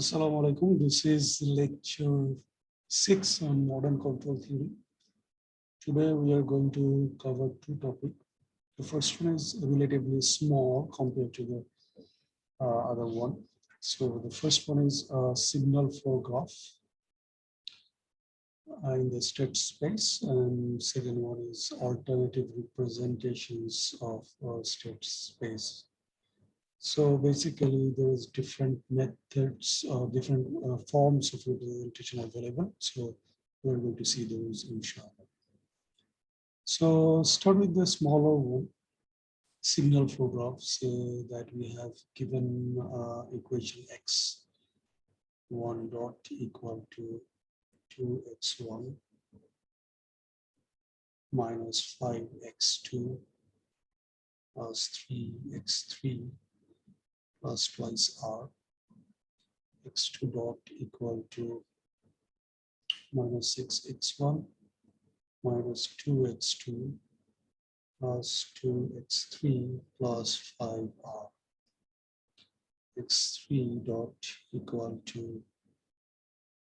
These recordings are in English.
Assalamu alaikum. This is lecture 6 on modern control theory. Today we are going to cover two topics. The first one is relatively small compared to the other one. So the first one is signal flow graph in the state space, and second one is alternative representations of state space. So basically, there is different methods, different forms of representation available. So we're going to see those inshallah. So start with the smaller one, signal flow graph. Say that we have given equation x1 dot equal to 2x1 minus 5x2 plus 3x3 plus twice r, x2 dot equal to minus 6x1 minus 2x2 plus 2x3 plus 5r, x3 dot equal to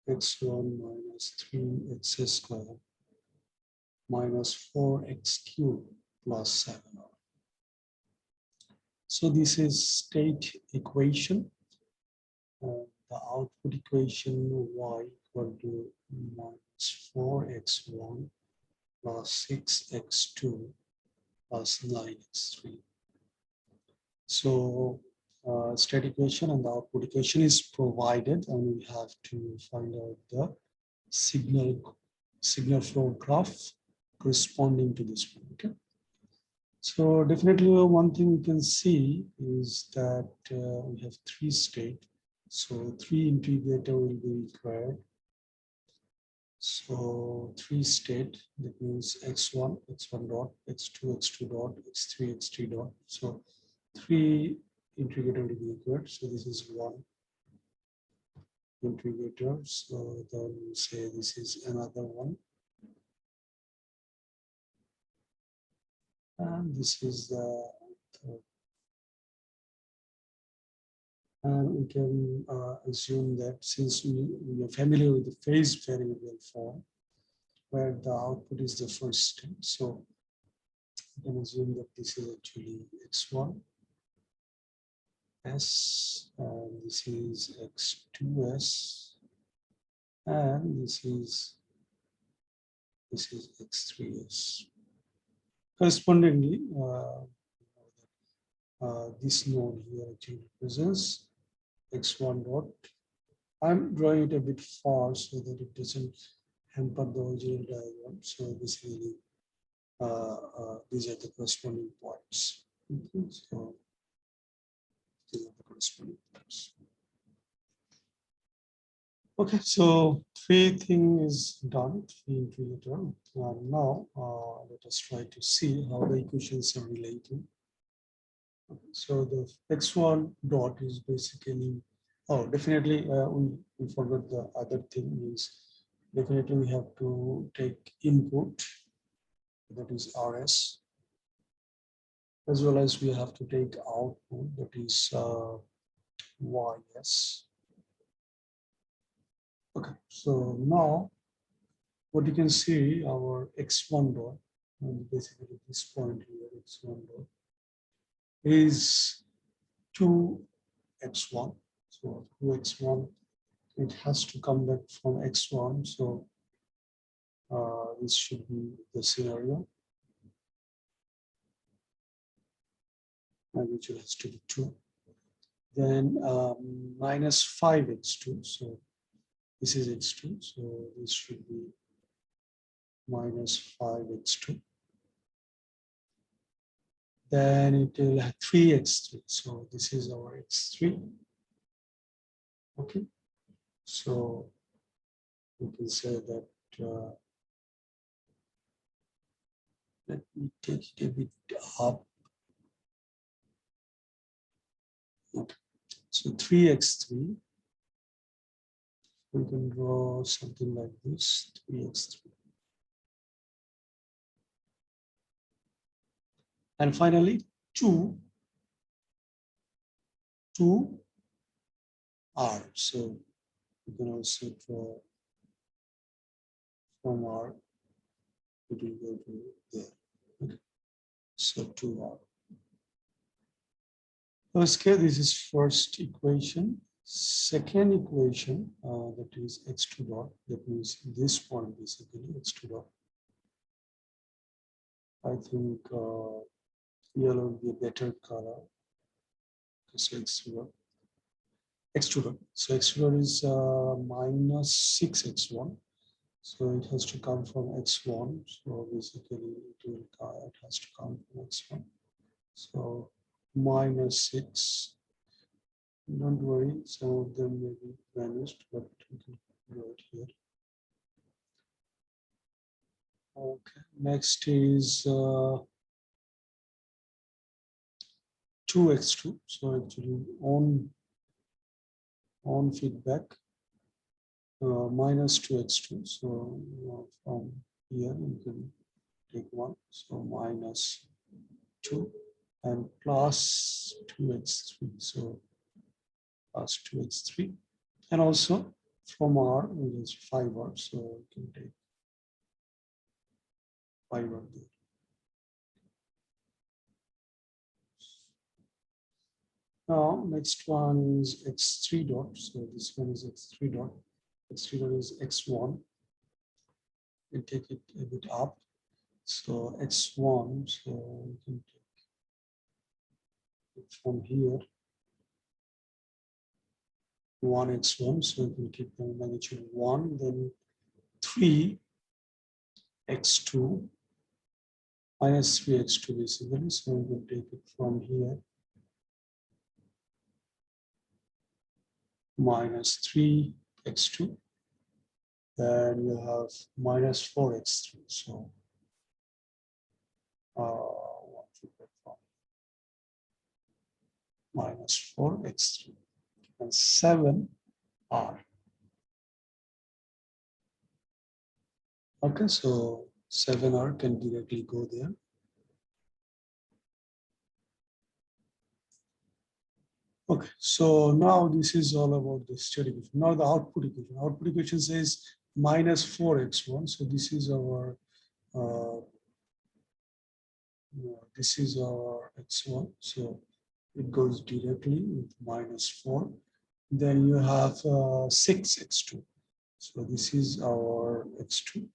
x1 minus 3x squared minus 4x cubed plus 7r. So this is state equation. The output equation y equal to minus 4x1 plus 6x2 plus 9x3. So state equation and the output equation is provided, and we have to find out the signal flow graph corresponding to this one. Okay. So definitely one thing we can see is that we have three states. So three integrator will be required. So three state, that means x1 dot, x2 dot, x3 dot. So three integrator will be required. So this is one integrator. So then we say this is another one. And this is the third. And we can assume that since we are familiar with the phase variable form, where the output is the first state, so we can assume that this is actually x1 s, and this is x2s, and this is x3s. Correspondingly, this node here actually represents x1 dot. I'm drawing it a bit far so that it doesn't hamper the original diagram. So basically, these are the corresponding points. Okay, so these are the corresponding points. Okay, so three thing is done, three integrator. Now let us try to see how the equations are related. Okay, so the x1 dot is basically, oh, definitely we forgot the other thing is definitely we have to take input, that is RS, as well as we have to take output, that is YS. Okay, so now what you can see, our x1 dot, and basically this point here, x1 dot, is 2x1. So 2x1, it has to come back from x1. So this should be the scenario, and which has to be 2. Then minus 5x2. So this is x2. So this should be minus 5x2. Then it will have 3x3. So this is our x3. Okay. So we can say that, let me take it a bit up. Okay. So 3x3, we can draw something like this, 3x3. And finally, 2R. So You can also draw from R, it will go to there. Okay. So 2R. Okay, this is first equation. Second equation, that is x2 dot. That means this point basically x2 dot. I think yellow will be a better color. So x2 dot. X2 dot. So x2 dot is minus 6x1. So it has to come from x1. So basically it has to come from x1. So minus 6. Don't worry, some of them may be vanished, but we can do it here. Okay, next is 2x2. So actually on feedback minus 2x2. So from here you can take 1. So minus 2 and plus 2x3. So plus 2x3. And also from R, it is 5R. So you can take 5R there. Now, next one is x3 dot. So this one is x3 dot. X3 dot is x1. We take it a bit up. So x1. So we can take it from here. 1x1. So we can keep the magnitude 1. Then 3x2 minus 3x2 basically. So we can take it from here. Minus 3x2. Then you have minus 4x3. So minus 4x3 and 7R. Okay, so 7R can directly go there. Okay, so now this is all about the state equation. Now the output equation. Output equation says minus 4x1. So this is our x1. So it goes directly with minus 4. Then you have 6x2. So this is our x2.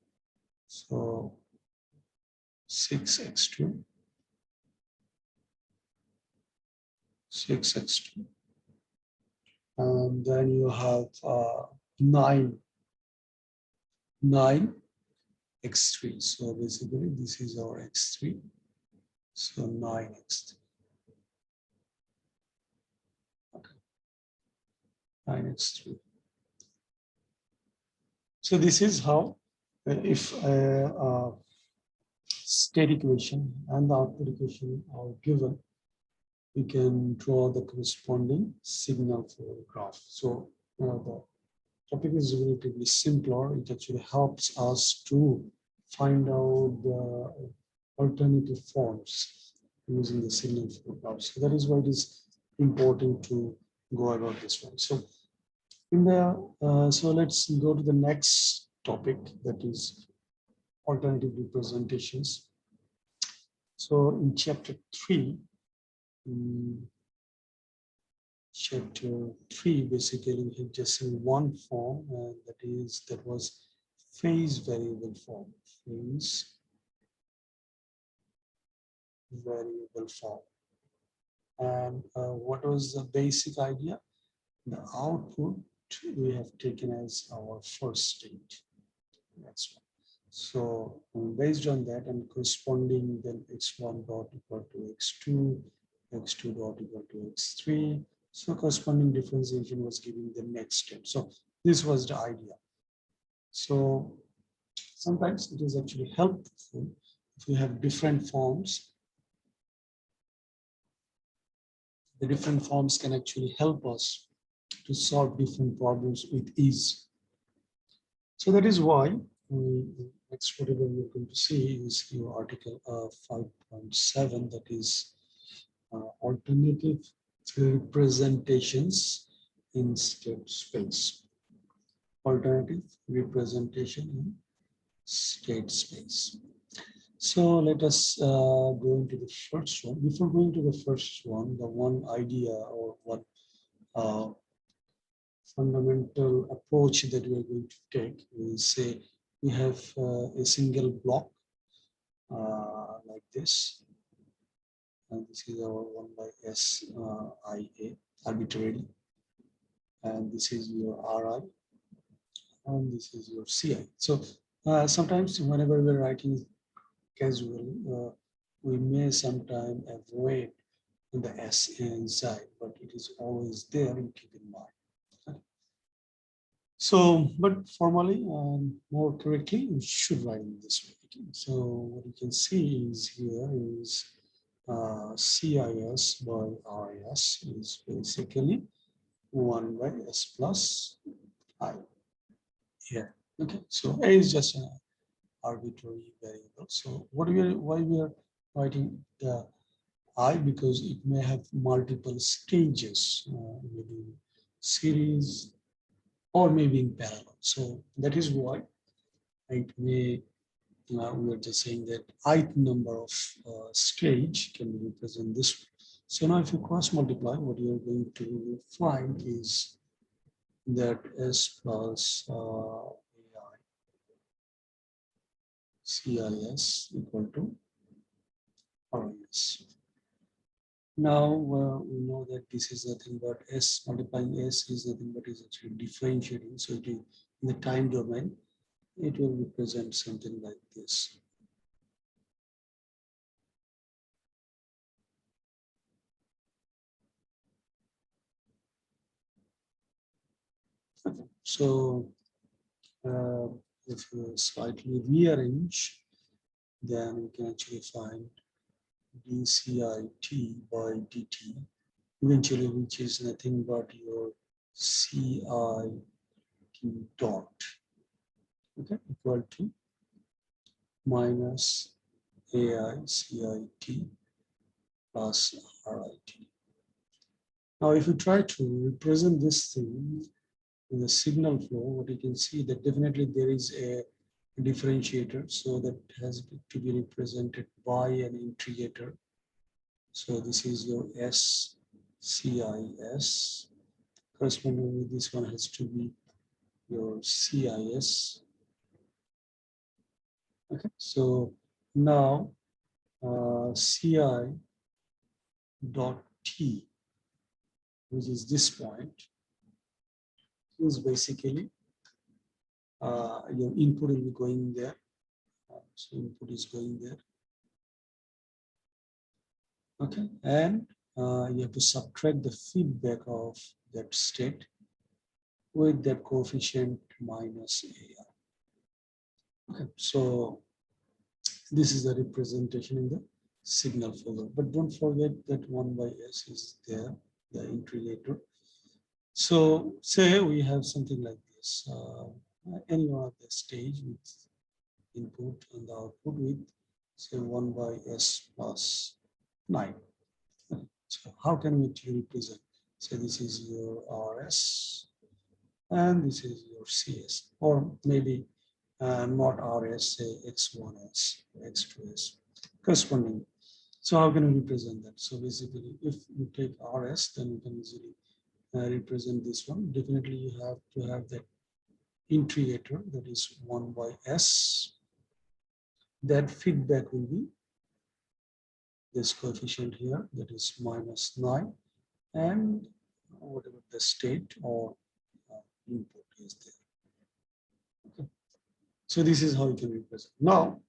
So 6x2. 6x2. And then you have 9x3. So basically this is our x3. So 9x3. Okay. 9x3. So this is how if a state equation and the output equation are given, we can draw the corresponding signal for the graph. So the topic is relatively simpler. It actually helps us to find out the alternative forms using the signal flow graph. So that is why it is important to go about this one. So so let's go to the next topic, that is alternative representations. So in chapter 3, basically we have just seen one form, and that was phase variable form. Phase variable form. And what was the basic idea? The output we have taken as our first state. That's one. So based on that and corresponding, then x1 dot equal to x2, x2 dot equal to x3. So corresponding differentiation was giving the next step. So this was the idea. So sometimes it is actually helpful if we have different forms. The different forms can actually help us to solve different problems with ease. So that is why next whatever we're going to see is your article 5.7, that is alternative representations in state space. alternative representation in state space. So let us go into the first one. Before going to the first one, the one idea or one uh, fundamental approach that we are going to take is, say we have a single block like this, and this is our 1 by S IA arbitrarily, and this is your RI, and this is your CI. So sometimes whenever we're writing casual, we may sometimes avoid the S inside, but it is always there, you keep in mind. So, but formally, more correctly, we should write in this way. So what you can see is here is CIS by RIS is basically 1 by S plus I here. Okay, so A is just an arbitrary variable. So why we are writing the I, because it may have multiple stages, maybe series or maybe in parallel. So that is why it may, we are just saying that ith number of stage can be represented this way. So now if you cross multiply, what you are going to find is that S plus AI CIS equal to RIS. Now we know that this is nothing but S multiplying S is nothing but is actually differentiating. So it is in the time domain, it will represent something like this. Okay. So if you slightly rearrange, then we can actually find dCit by dt eventually, which is nothing but your CIT dot, okay, equal to minus AICIT plus RIT. Now, if you try to represent this thing in the signal flow, what you can see that definitely there is a differentiator, so that has to be represented by an integrator. So this is your SCIS. Correspondingly, this one has to be your CIS. Okay, so now CI dot T, which is this point, is basically your input will be going there. So input is going there. Okay, and you have to subtract the feedback of that state with that coefficient minus AI. Okay, so this is the representation in the signal folder, but don't forget that 1 by S is there, the integrator. So say we have something like this, any one of the stage with input and the output with say 1 by S plus 9. So how can we represent? So this is your RS and this is your CS, or maybe not RS, say X1S, X2S, corresponding. So how can we represent that? So basically, if you take RS, then you can easily represent this one. Definitely you have to have that integrator, that is 1 by S. That feedback will be this coefficient here, that is minus 9, and whatever the state or input is there. Okay. So this is how you can represent. Now,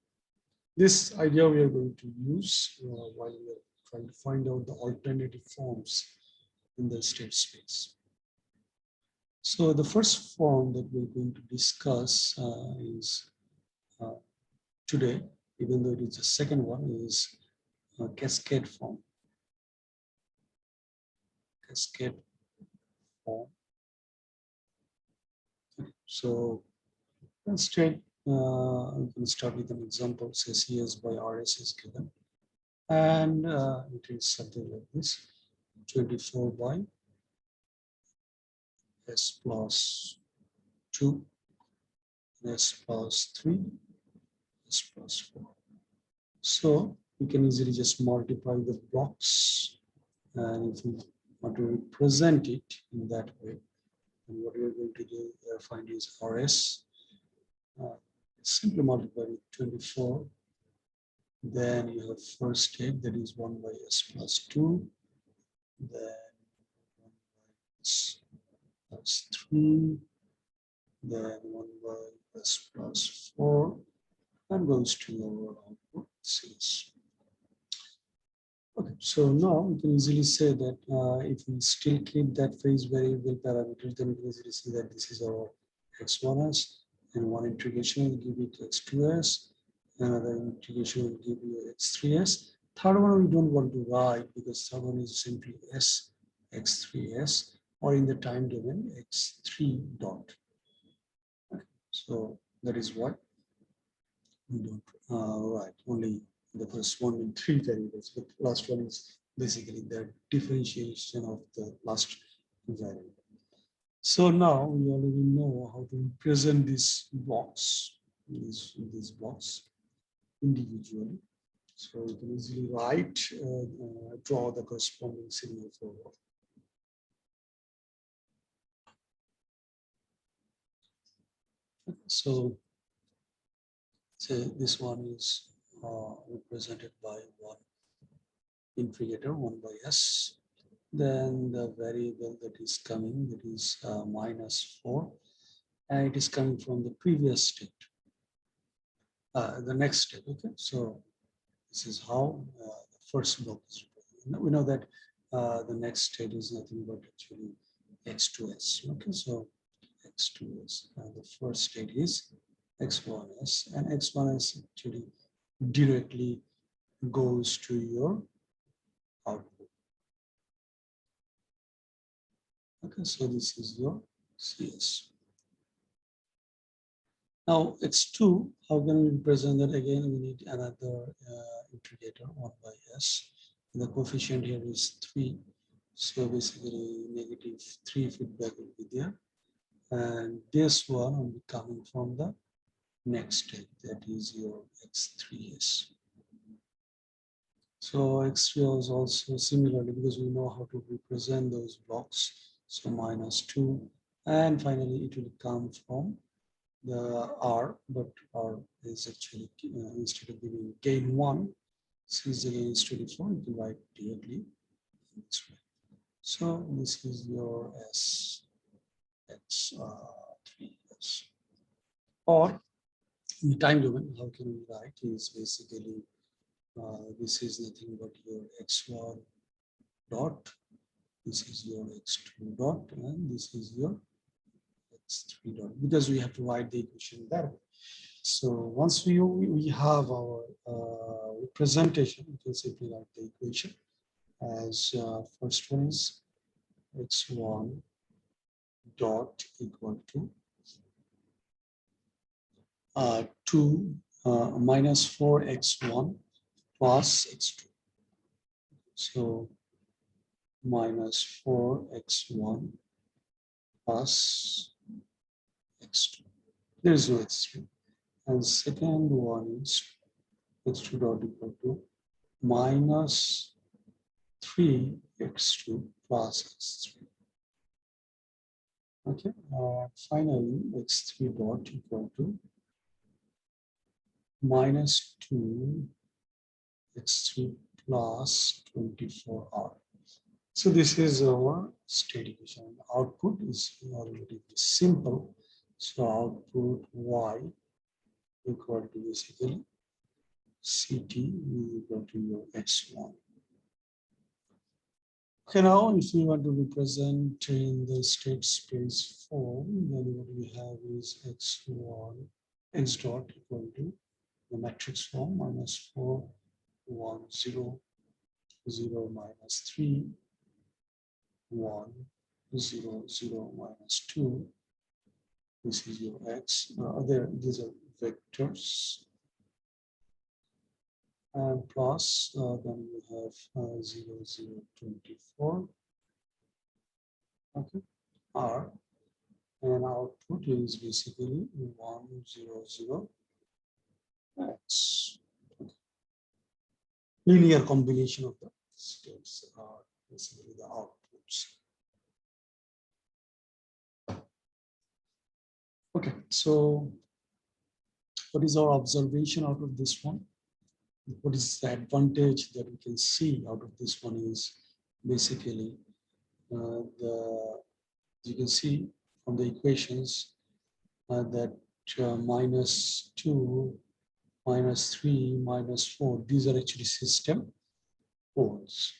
this idea we are going to use while we are trying to find out the alternative forms in the state space. So the first form that we're going to discuss is today, even though it is the second one, is cascade form. Cascade form. So instead, we can start with an example. Say CS by RS is given, and it is something like this: 24 by S plus 2, s plus 3, s plus 4. So we can easily just multiply the blocks, and if we want to represent it in that way, then what we are going to do find is rs. Simply multiply with 24. Then you have first step, that is 1 by s plus 2. Then 1 by s plus 3. Then 1 by s plus 4. And goes to our output CS. Okay, so now we can easily say that if we still keep that phase variable parameters, then we can easily see that this is our x1s, and one integration will give it x2s, another integration will give you x3s. Third one we don't want to write because third one is simply s x3s, or in the time domain x3 dot. Okay, so that is what we don't write, only the corresponding 3 variables, but the last one is basically the differentiation of the last variable. So now we already know how to represent these blocks, these blocks individually. So we can easily write, draw the corresponding signal forward. So say this one is represented by one integrator, 1 by s. Then the variable that is coming, that is -4, and it is coming from the previous state, the next step. Okay, so this is how the first block is represented. We know that the next state is nothing but actually x2s. Okay, so x2s, the first state is x1s, and x1s actually directly goes to your output. Okay, so this is your CS. Now x2, how can we represent that? Again, we need another integrator, 1 by s. And the coefficient here is 3. So basically -3 feedback will be there. And this one will be coming from the next step, that is your x3s. So x3 is also similarly, because we know how to represent those blocks. So -2, and finally it will come from the R, but R is actually instead of giving gain 1, since the gain is 24, you can write directly. So this is your S x3s. Or in the time domain, how can we write is basically this is nothing but your x1 dot, this is your x2 dot, and this is your x3 dot, because we have to write the equation that way. So once we have our representation, we can simply write the equation as first one is x1 dot equal to 2 minus 4x1 plus x2. So minus 4x1 plus x2. There is no x3. And second one is x2 dot equal to minus 3x2 plus x3. Okay, finally x3 dot equal to minus 2 x3 plus 24r. So this is our state equation. Output is already simple. So output y equal to basically ct is equal to your x1. Okay, now if we want to represent in the state space form, then what we have is x1, x dot equal to the matrix form -4, 1, 0, 0, -3, 1, 0, 0, -2. This is your x. These are vectors. And plus, then we have 0, 0, 24. Okay, R. and output is basically 100. That's linear combination of the states are basically the outputs. Okay, so what is our observation out of this one? What is the advantage that we can see out of this one is basically you can see from the equations that -2, -3, -4, these are actually system poles.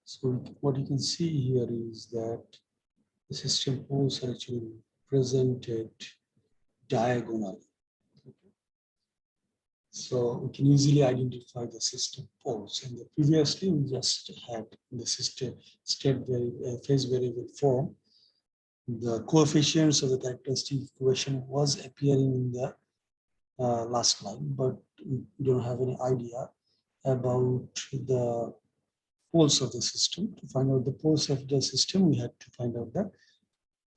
So what you can see here is that the system poles are actually presented diagonally. So we can easily identify the system poles. And previously we just had the system phase variable form. The coefficients of the characteristic equation was appearing in the last line, but we don't have any idea about the poles of the system. To find out the poles of the system, we had to find out the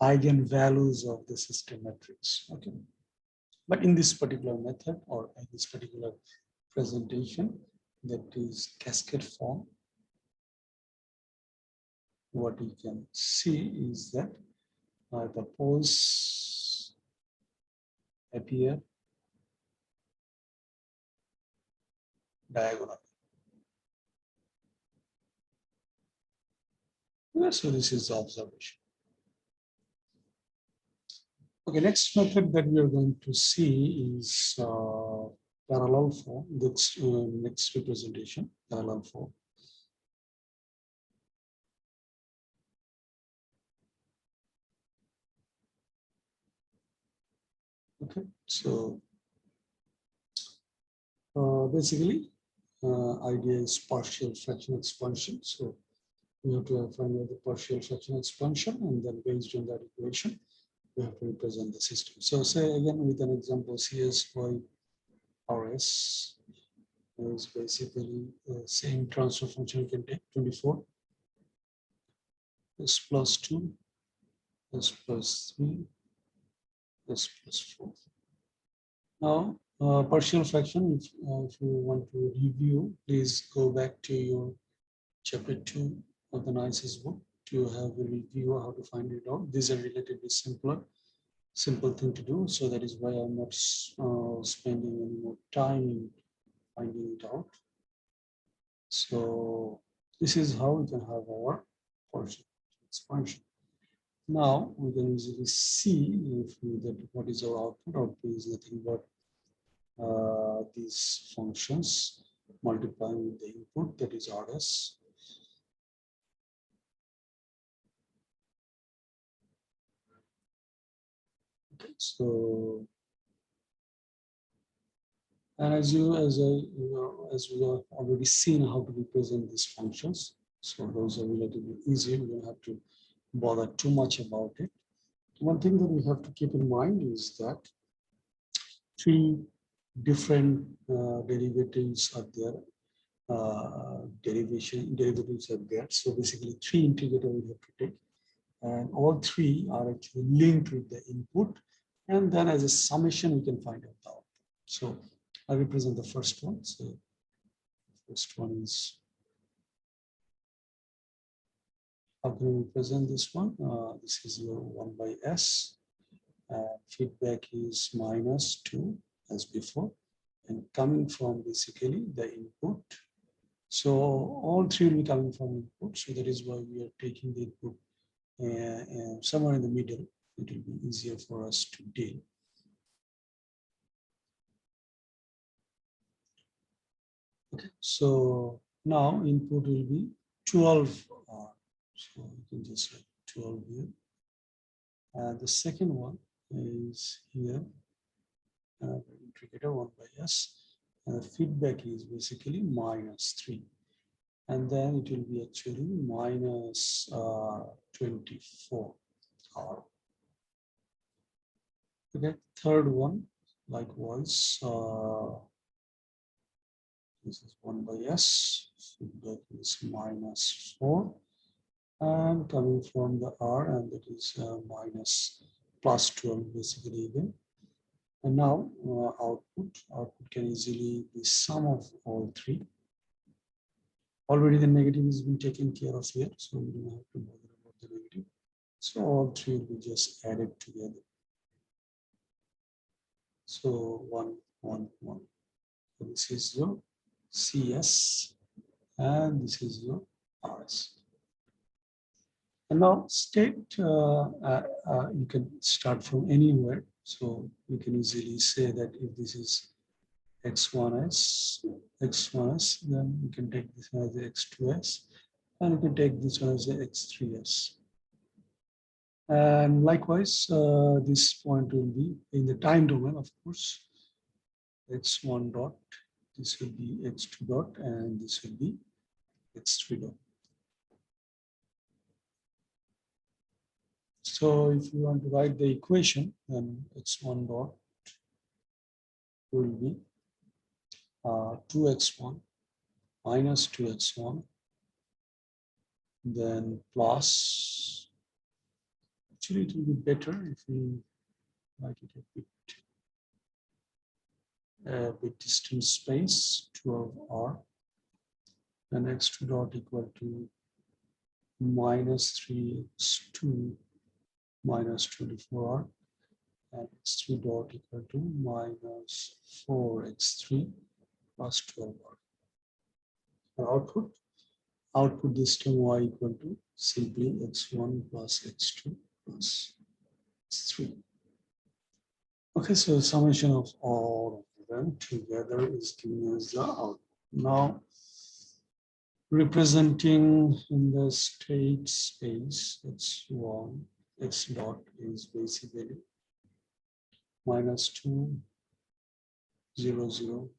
eigenvalues of the system matrix. Okay. But in this particular method or in this particular presentation, that is cascade form, what we can see is that the poles appear diagonally. So this is the observation. Okay, next method that we are going to see is parallel form. That's next representation, parallel form. Okay, so basically, idea is partial fraction expansion. So we have to find out the partial fraction expansion, and then based on that equation, we have to represent the system. So say again with an example, CSY RS is basically the same transfer function you can take 24 s plus 2 s plus 3 s plus 4. Now partial fraction, if you want to review, please go back to your chapter 2 of the NICE's book to have a review how to find it out. These are relatively simple thing to do. So that is why I'm not spending any more time in finding it out. So this is how we can have our partial expansion. Now we can easily see if what is our output. Output is nothing but these functions multiplying with the input, that is RS. Okay, so and as we have already seen how to represent these functions, so those are relatively easy. We don't have to bother too much about it. One thing that we have to keep in mind is that three different derivatives are there. Derivatives are there. So basically, three integrators we have to take, and all three are actually linked with the input, and then as a summation we can find out the output. So I represent the first one. So first one is, how can we represent this one? This is your 1 by S. Feedback is -2 as before, and coming from basically the input. So all three will be coming from input. So that is why we are taking the input somewhere in the middle. It will be easier for us to deal. Okay, so now input will be 12 R. So you can just write 12 here. The second one is here, integrator 1 by S. And the feedback is basically -3. And then it will be actually -24 R. Okay, third one, likewise, this is 1 by S, feedback is -4, and coming from the R, and that is minus plus 12 basically again. And now output can easily be sum of all three. Already the negative has been taken care of here, so we don't have to bother about the negative. So all three will be just added together. So 1, 1, 1. So this is your CS, and this is your RS. And now state, you can start from anywhere. So you can easily say that if this is x1s, then you can take this one as the x2s, and you can take this one as the x3s. And likewise, this point will be in the time domain, of course, x1 dot, this will be x2 dot, and this will be x3 dot. So if you want to write the equation, then x1 dot will be 2x1 minus 2x1, then plus, actually it will be better if we write it a bit distant space, 12r, and x2 dot equal to minus 3x2 minus 24r, and x3 dot equal to minus 4x3 plus 12r. Output this term y equal to simply x1 plus x2 plus x3. Okay, so the summation of all of them together is giving us the output. Now, representing in the state space, x1, x dot is basically minus 2, 0, 0,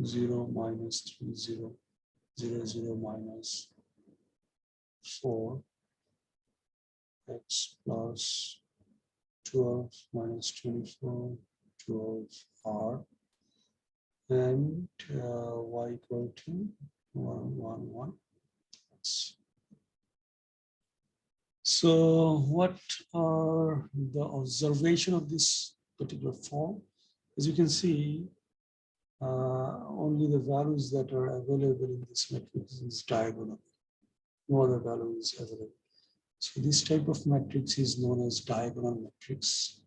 0, minus 3, 0, 0, 0, minus 4, x plus 12 minus 24, 12r, and y equal to 1, 1, 1. So what are the observation of this particular form? As you can see, only the values that are available in this matrix is diagonal. No other value is available. So this type of matrix is known as diagonal matrix.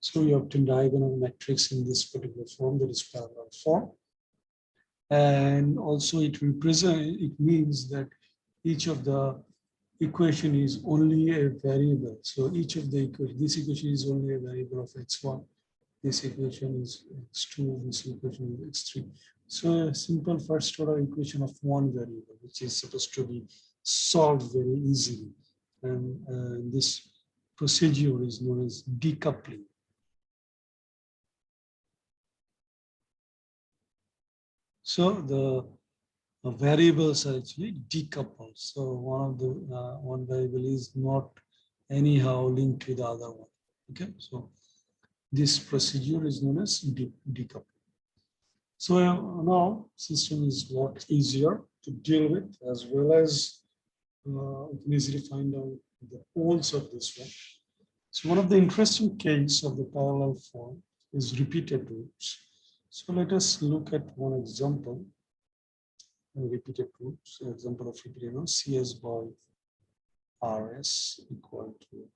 So you obtain diagonal matrix in this particular form, that is parallel form. And also it means that each of the equation is only a variable. So each of the equation, this equation is only a variable of x1. This equation is x2, this equation is x3. So a simple first order equation of one variable, which is supposed to be solved very easily. And this procedure is known as decoupling. So the variables are actually decoupled. So one variable is not anyhow linked to the other one. Okay, so this procedure is known as decoupling. So now system is a lot easier to deal with, as well as you can easily find out the poles of this one. So one of the interesting case of the parallel form is repeated roots. So let us look at one example. Repeated roots, example of repeated roots, CS by RS equal to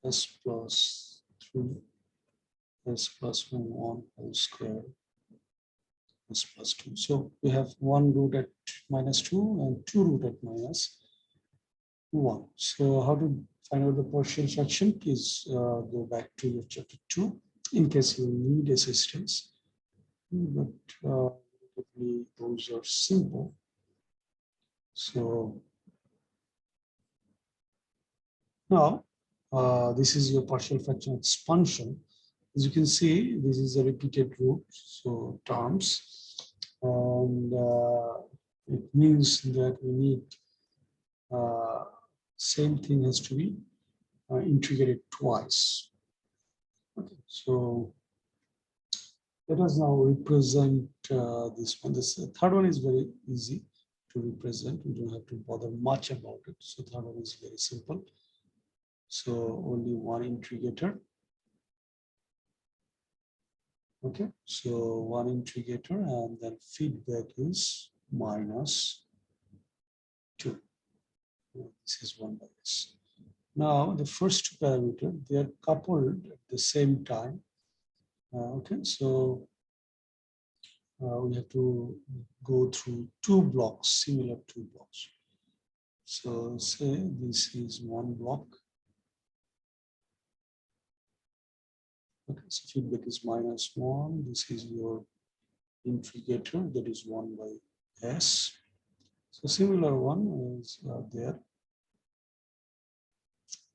S plus 3, S plus 1 whole square, S plus 2. So we have one root at minus 2 and two root at minus 1. So how to find out the partial fraction? Please go back to your chapter 2 in case you need assistance. But those are simple. So now this is your partial fraction expansion. As you can see, this is a repeated root, so terms, and it means that we need same thing has to be integrated twice. Okay, so Let us now represent this one. This third one is very easy to represent. We don't have to bother much about it. So third one is very simple. So only one integrator. Okay, so one integrator and then feedback is -2. This is 1 by s. Now the first two parameters, they are coupled at the same time. Okay, so we have to go through two blocks, similar two blocks. So say this is one block. Okay, so feedback is -1. This is your integrator, that is 1 by s. So similar one is there.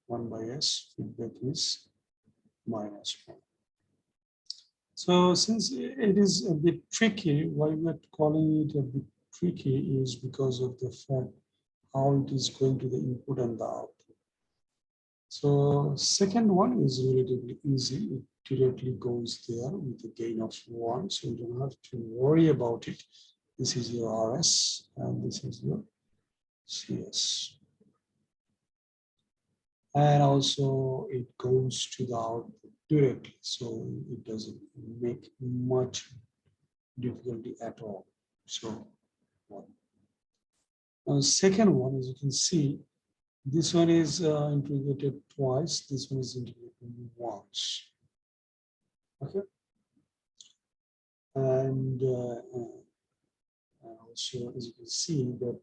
1 by s, feedback is -1. So since it is a bit tricky, why we're calling it a bit tricky is because of the fact how it is going to the input and the output. So second one is relatively easy. It directly goes there with a gain of 1. So you don't have to worry about it. This is your RS and this is your CS. And also it goes to the output directly, so it doesn't make much difficulty at all. So one. Now, second one, as you can see, this one is integrated twice, this one is integrated once. Okay, and also as you can see that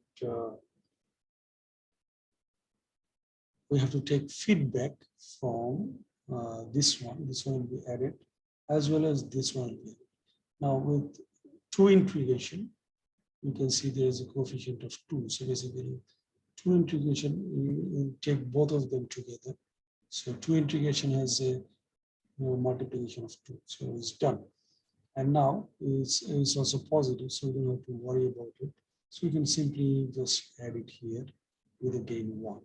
we have to take feedback from this one will be added, as well as this one will be added. Now with two integration, you can see there is a coefficient of 2. So basically, two integration, you take both of them together. So two integration has a multiplication of 2. So it's done. And now it's also positive, so you don't have to worry about it. So you can simply just add it here with a gain 1.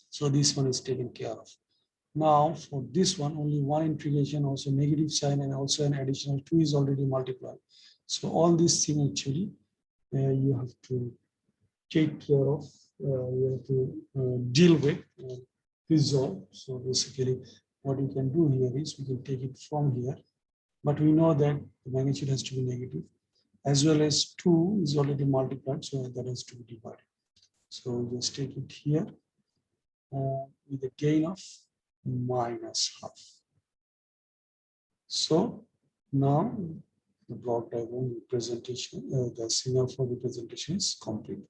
So this one is taken care of. Now for this one, only one integration, also negative sign, and also an additional 2 is already multiplied. So all these things actually you have to take care of, you have to deal with, resolve. So basically what you can do here is we can take it from here, but we know that the magnitude has to be negative, as well as 2 is already multiplied, so that has to be divided. So just take it here with a gain of -half. So now the block diagram representation, the signal for representation is complete.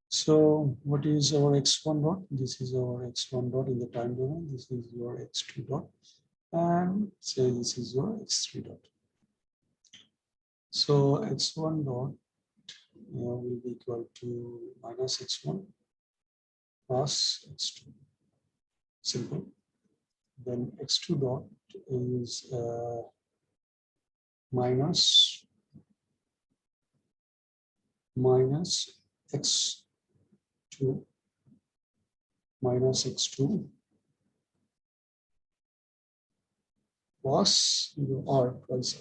So what is our x1 dot? This is our x1 dot in the time domain. This is your x2 dot. And say this is your x3 dot. So x1 dot will be equal to -x1 plus x2. Simple. Then x2 dot is minus x2 minus x2 plus your r twice.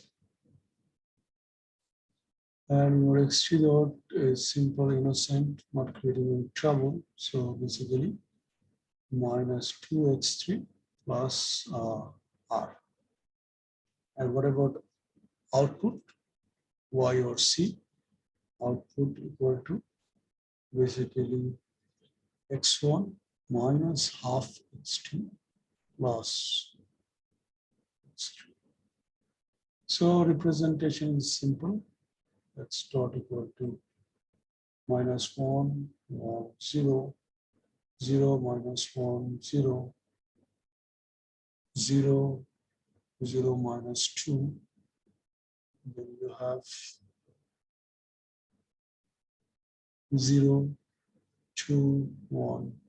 And your x3 dot is simple, innocent, not creating any trouble. So basically minus 2x3 plus r. And what about output? Y or C? Output equal to basically x1 minus half x2 plus x3. So representation is simple. That's dot equal to -1, 1, 0, 0, -1, 0, 0, 0, -2. Then you have 0, 2, 1.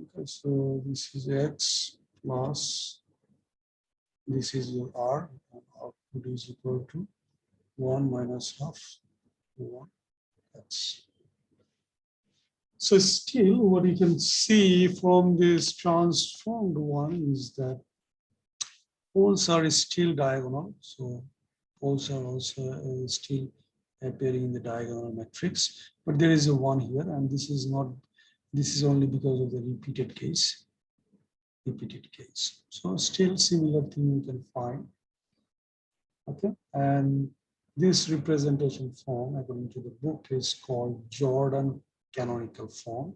Okay, so this is x plus this is your r, and output is equal to 1 minus half 1. That's so still what you can see from this transformed one is that poles are still diagonal. So poles are also still appearing in the diagonal matrix, but there is a 1 here, and this is not, this is only because of the repeated case. So still similar thing you can find. Okay, and this representation form, according to the book, is called Jordan canonical form.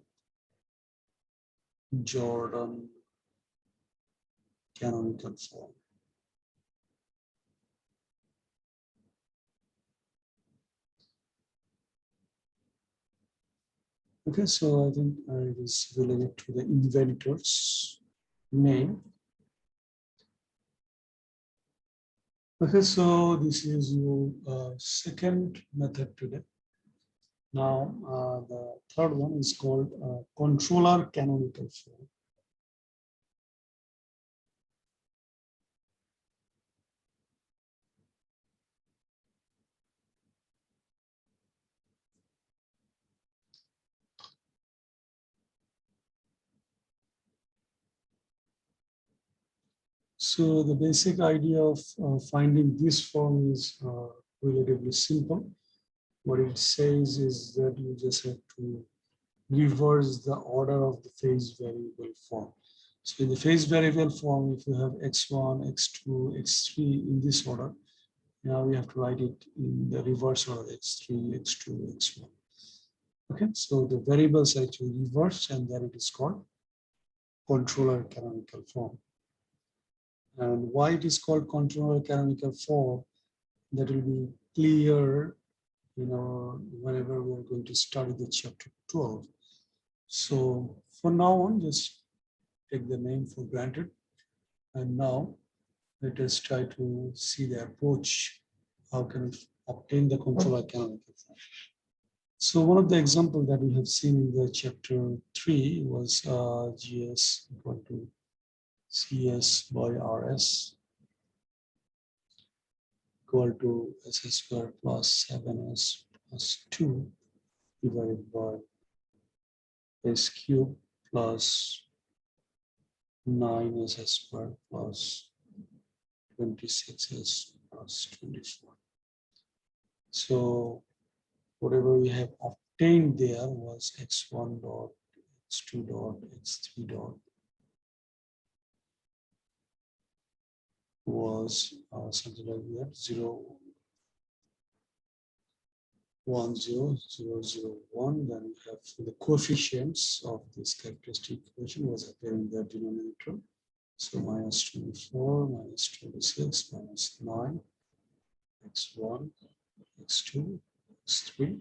Jordan canonical form. Okay, so I think it is related to the inventor's name. Okay, so this is your second method today. Now, the third one is called controller canonical form. So the basic idea of finding this form is relatively simple. What it says is that you just have to reverse the order of the phase variable form. So in the phase variable form, if you have x1, x2, x3 in this order, now we have to write it in the reverse order, x3, x2, x1. Okay, so the variables are actually reversed, and then it is called controller canonical form. And why it is called controller canonical form, that will be clear, whenever we are going to study the chapter 12. So for now on, just take the name for granted. And now let us try to see the approach. How can we obtain the controller canonical form? So one of the examples that we have seen in the chapter 3 was GS equal to CS by RS equal to S square plus 7S plus 2 divided by S cube plus 9S square plus 26S plus 24. So whatever we have obtained there was x1 dot, x2 dot, x3 dot was something like that, 0, 1, 0, 0, 0, 1. Then we have the coefficients of this characteristic equation was appearing in the denominator. So minus 24, minus 26, minus 9, x1, x2, x3,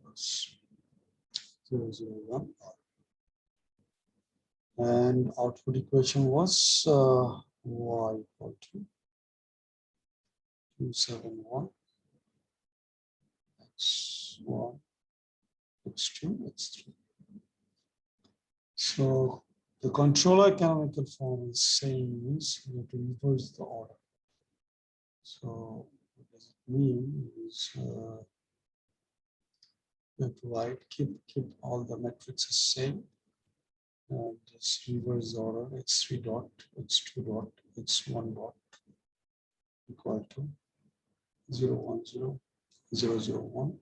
plus 0, 0, 1. And output equation was y equal to 271 x1, x2, x3. So the controller canonical form is saying is you have to reverse the order. So what does it mean is you have to write, keep all the matrices same, and just reverse the order, x3 dot, x2 dot, x1 dot equal to 0, 1, 0, 0, 0, 1,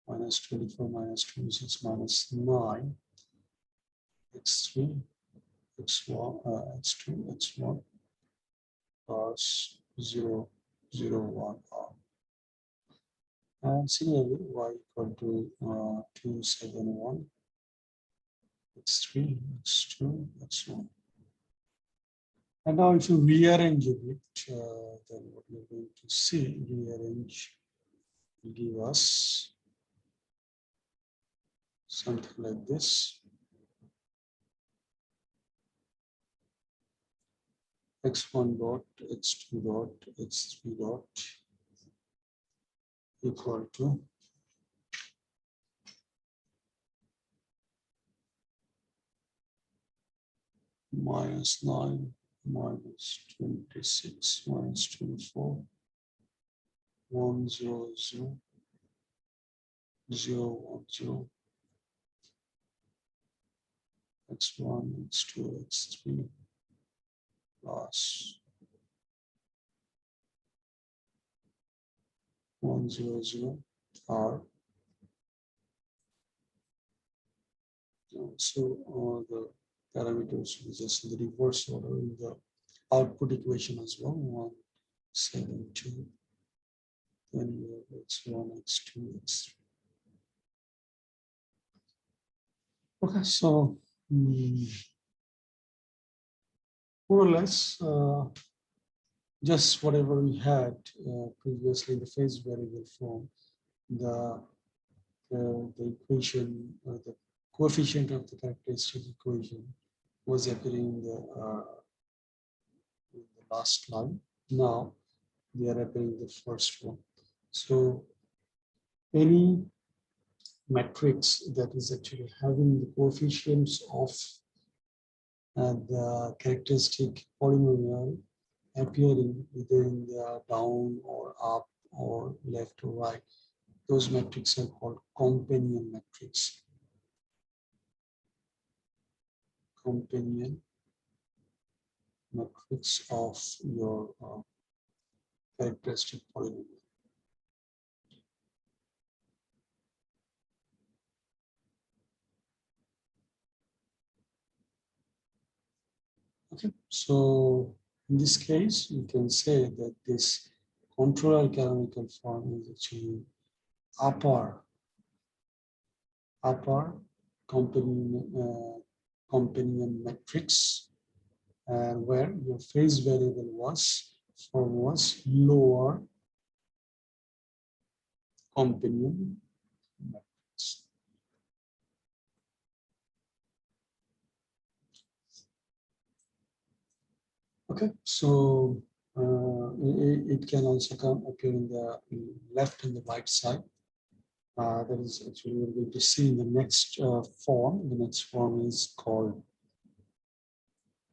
minus 24, minus 26, minus 9, x3, x1, x2, x1, plus 0, 0, 1, r. And similarly, y equal to 271, x3, x2, x1. And now if you rearrange a bit, then what we're going to see, rearrange will give us something like this. x1 dot, x2 dot, x3 dot equal to minus 9, minus 26, minus 24, 1 0 0 0 1 0 x1 x2 x3 plus 1 0 0 r. So the parameters is just in the reverse order in the output equation as well. 1 7 2, then you have x1 x2 x3. Okay, so more or less just whatever we had previously in the phase variable form, the equation, the coefficient of the characteristic equation was appearing in the last line. Now they are appearing in the first one. So any matrix that is actually having the coefficients of the characteristic polynomial appearing either in the down or up or left or right, those metrics are called companion metrics. Companion metrics of your characteristic polynomial. Okay, so in this case, you can say that this controller canonical form is actually upper companion matrix, and where your phase variable was lower companion matrix. Okay, so it can also come appear in the left and the right side. That is actually we're going to see in the next form. The next form is called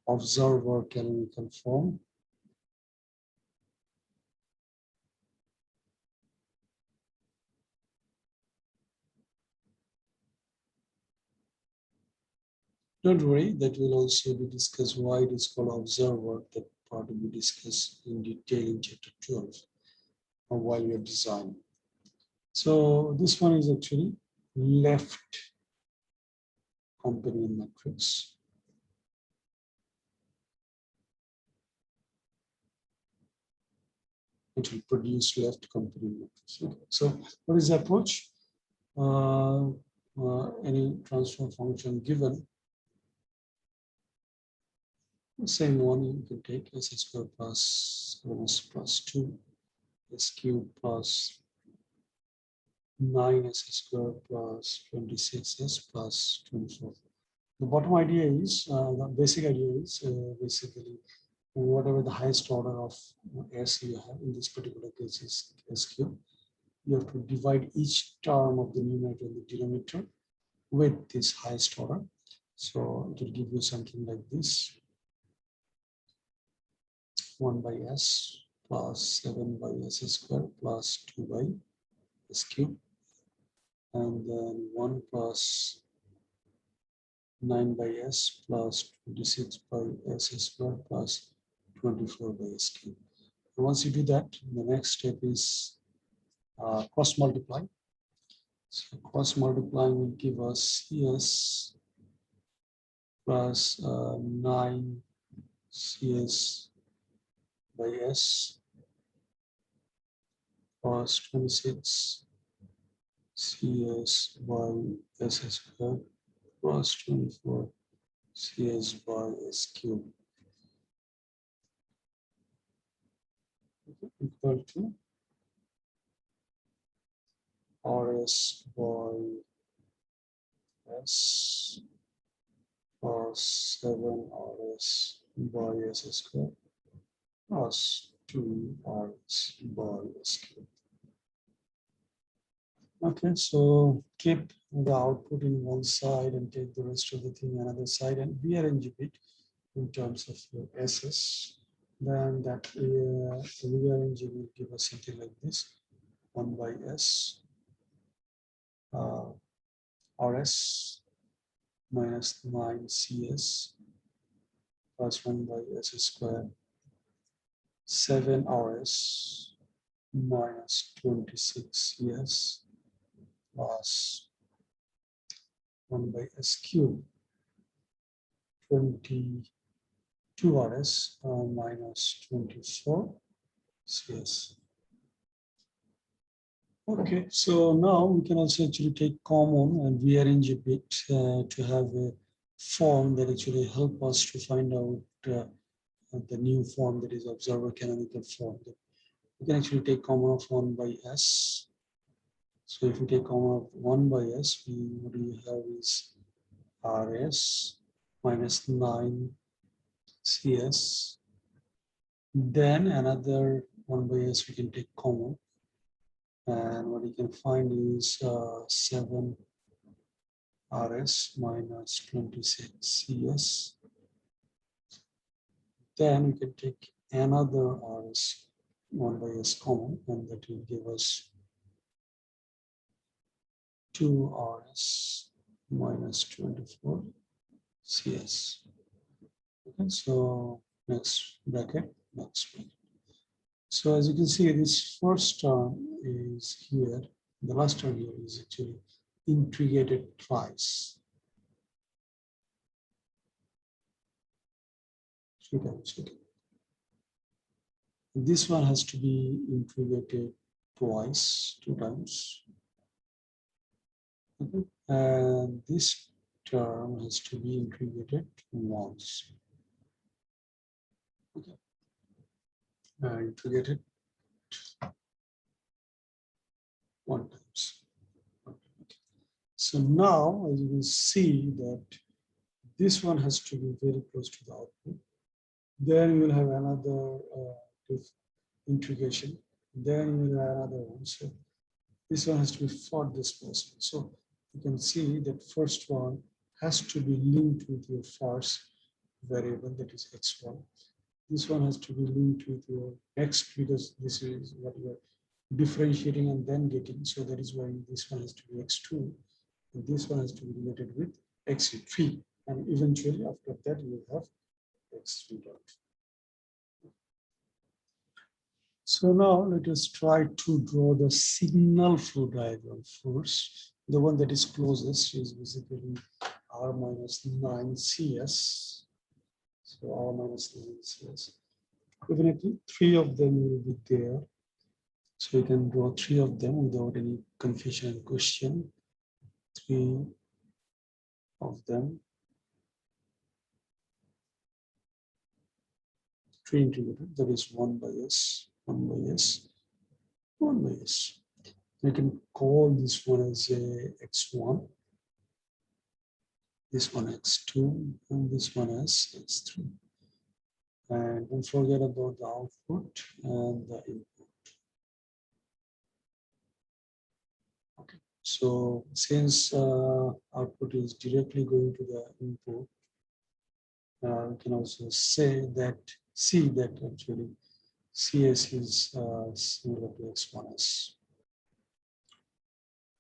observer canonical form. Don't worry, that will also be discussed why it is called observer. That part will be discussed in detail in chapter 12 while we are designing. So this one is actually left companion matrix. It will produce left companion matrix. Okay. So what is the approach? Any transfer function given, same one you can take s squared plus 7s plus 2 s cubed plus 9s squared plus 26s plus 24. The bottom idea is, the basic idea is basically whatever the highest order of s you have, in this particular case is s cubed, you have to divide each term of the numerator and the denominator with this highest order. So it will give you something like this: 1 by s plus 7 by s squared plus 2 by s cubed, and then 1 plus 9 by s plus 26 by s squared plus 24 by s cubed. And once you do that, the next step is cross multiply. So cross multiplying will give us cs plus 9 cs by s plus 26 cs by s squared plus 24 cs by s cubed equal to rs by s plus 7 rs by s squared plus 2 rs by s cubed. Okay, so keep the output in one side and take the rest of the thing another side and rearrange it in terms of your SS. Then that rearranging will give us something like this. 1 by S RS minus 9 CS plus 1 by S squared 7 RS minus 26 CS plus 1 by S cube 22 RS minus 24 CS. Okay, so now we can also actually take common and rearrange a bit to have a form that actually help us to find out the new form, that is observer canonical form. We can actually take common of 1 by S. So if we take common of 1 by S, what we have is RS minus 9 CS. Then another 1 by S we can take common. And what you can find is 7 RS minus 26 CS. Then we can take another RS 1 by S common, and that will give us 2 RS minus 24 CS. Okay, so next bracket, next bracket. So as you can see, this first term is here. The last term here is actually integrated twice. 3 times. Okay. This one has to be integrated twice, 2 times. Okay. And this term has to be integrated once. Okay. Integrated 1 times. Okay. So now, as you can see that this one has to be very close to the output. Then you will have another integration. Then you will have another one. So this one has to be for this possible. So you can see that first one has to be linked with your first variable, that is x1. This one has to be linked with your x, because this is what you are differentiating and then getting. So that is why this one has to be x2. And this one has to be related with x3. And eventually after that you will have x3 dot. So now let us try to draw the signal flow diagram first. The one that is closest is basically R minus 9 CS. So R minus 9 CS. Definitely 3 of them will be there. So you can draw 3 of them without any confusion and question. 3 of them. 3 integrated, that is 1 by S, 1 by S, 1 by S. We can call this one as a x1, this one x2, and this one as x3. And don't forget about the output and the input. Okay, so since output is directly going to the input, we can also see that actually CS is similar to X1S.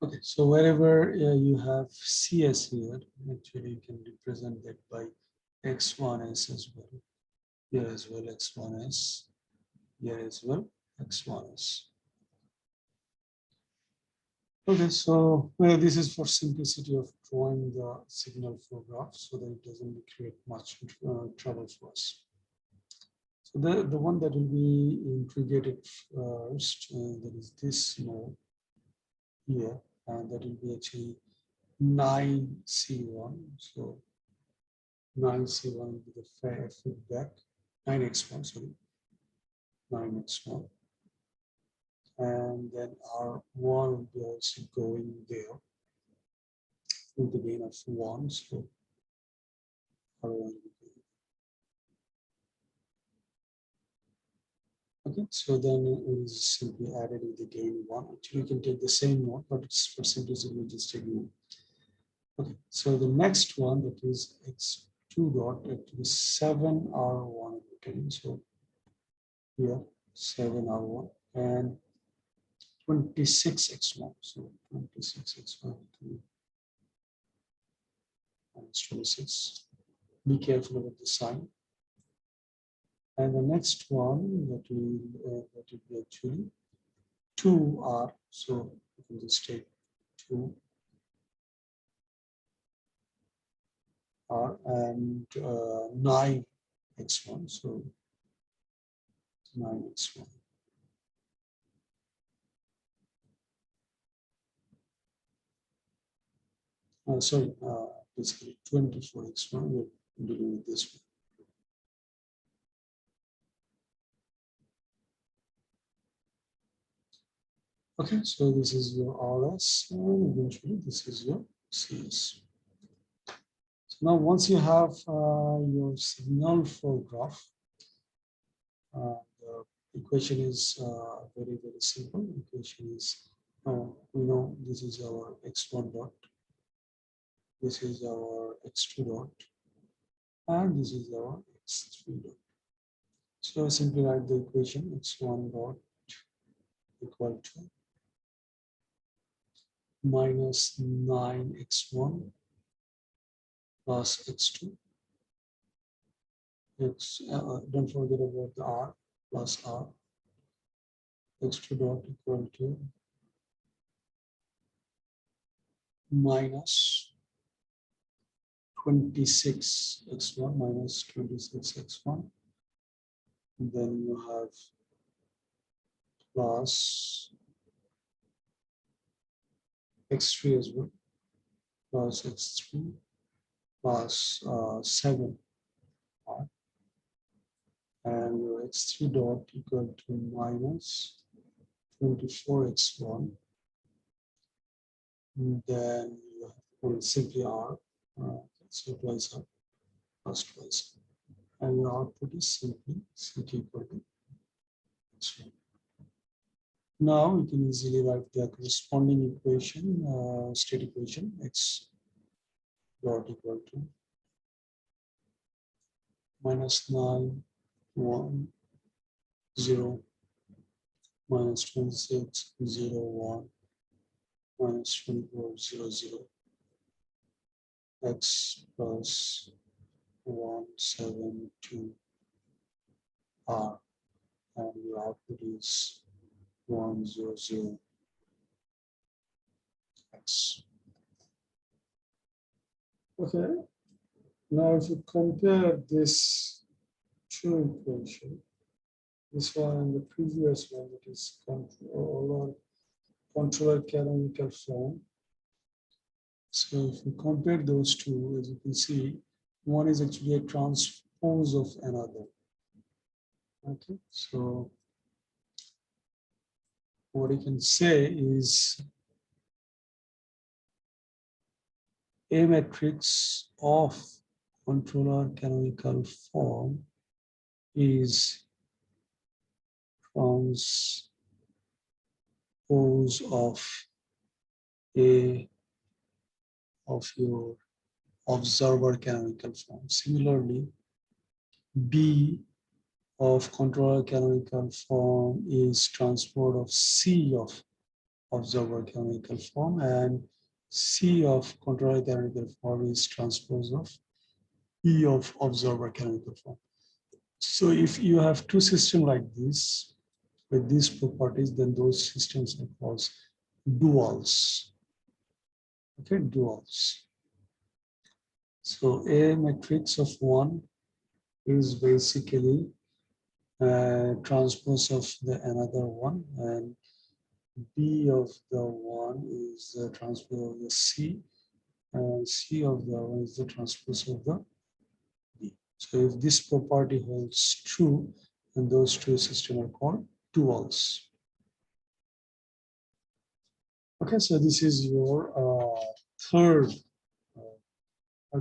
Okay, so wherever you have CS here, actually you can represent that by X1S as well. Here as well X1S, here as well X1S. Okay, so this is for simplicity of drawing the signal flow graph so that it doesn't create much trouble for us. So the one that will be integrated first, that is this node here, and that will be actually 9C1. So 9C1 will be the feedback, 9X1, sorry, 9X1. And then R1 will be also going there with the gain of 1. So R1 will be going. Okay, so then it is simply added with the gain 1. Actually, you can take the same node, but it's for simplicity, we just take 1. Okay, so the next one, that is x2 dot, actually 7R1. Okay, so here 7R1, and 26x1. So 26x1 minus 26. Be careful about the sign. And the next one that will be actually 2r. So you can just take 2r and 9x1. So 9x1. Sorry, basically 24x1. We're dealing with this one. Okay, so this is your RS, and eventually this is your CS. So now, once you have your signal flow graph, the equation is very, very simple. The equation is, we know this is our x1 dot, this is our x2 dot, and this is our x3 dot. So simply write the equation x1 dot equal to minus 9x1 plus x2. Don't forget about the r plus r. x2 dot equal to minus 26x1 minus 26x1. Then you have plus x3 as well, plus x3 plus 7 r, and your x3 dot equal to minus 24x1. And then you have simply r, so twice r plus twice, and your output is simply ct equal to x1. Now we can easily write the corresponding equation, state equation, x dot equal to minus 9, 1, 0, minus 26, 0, 1, minus 24, 0, 0, x plus 1, 7, 2, r, and your output is 1, 0, 0, x. Okay, now if you compare this two equation, this one and the previous one, that is controller canonical form. So if you compare those two, as you can see, one is actually a transpose of another. Okay, so what you can say is a matrix of controller canonical form is transpose of a of your observer canonical form. Similarly, B of controller canonical form is transpose of C of observer canonical form, and C of controller canonical form is transpose of E of observer canonical form. So if you have two systems like this with these properties, then those systems are called duals. Okay, duals. So a matrix of one is basically transpose of the another one, and B of the one is the transpose of the C, and C of the one is the transpose of the B. So if this property holds true, then those two systems are called duals. Okay, so this is your third,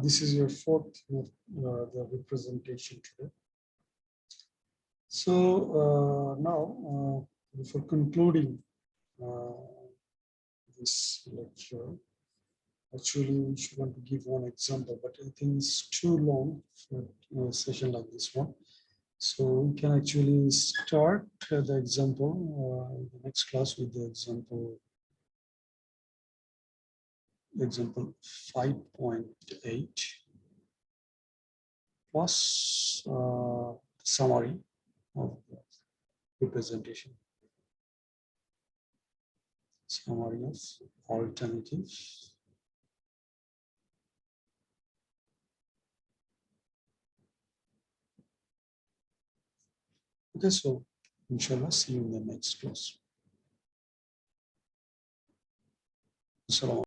this is your fourth the representation today. So now, before concluding this lecture, actually we should want to give one example, but I think it's too long for a session like this one. So we can actually start the example the next class with the example 5.8 plus summary of the representation. Summary of alternative okay, so inshallah see you in the next class. Assalamu